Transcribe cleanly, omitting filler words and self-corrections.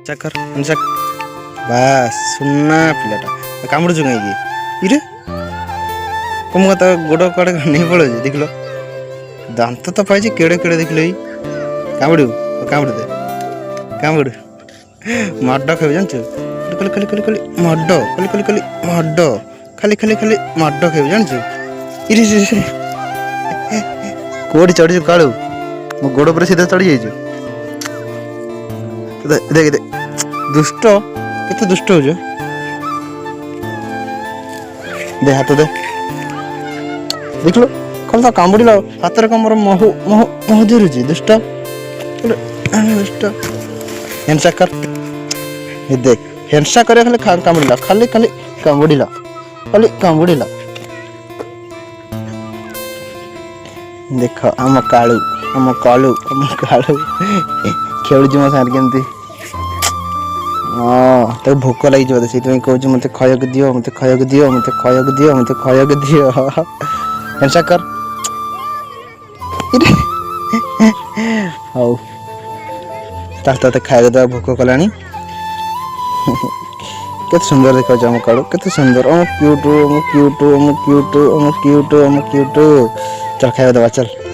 चकर बास सुना पिलाटा कामुड़ चुका इरे कम तो गोड़ कड़े नहीं पड़े देख लो दांत तो पाई केड़े केड़े देख लो कामुड़ कामुड़ दे कामुड़ मड खेब जानच खाली खाली खाली खाली मड खाली खाली खाली मड खाली खाली खाली मड खेब जानच इरे कोड़ी चढ़ी कालू मो गोड़ पर सीधा चढ़ी जाइए देख देख दुष्ट केते दुष्ट हो जो दे हाथ दे देख लो कल तो कामुड़ी लो हाथ रे कमर महु महु महु धरुची दुष्ट दुष्ट हेंसा कर ये देख हेंसा करे खाली कामुड़ीला खाली खाली कामुड़ीला खाली कामुड़ीला देख आम कालू आम कालू खेलुची मो साथ केमती हाँ तो भोक लगी बोधे से कहूँ मत खाया दियो मत खाया दियो मत खाया दियो मत खाया दियो हेंसा कर हौ ताते खाया दे भोक कला केते सुंदर देखा आम कालू केते सुंदर अम क्यूट अम क्यूट अम क्यूट अम क्यूट अम क्यूट चल खाया दवा चल।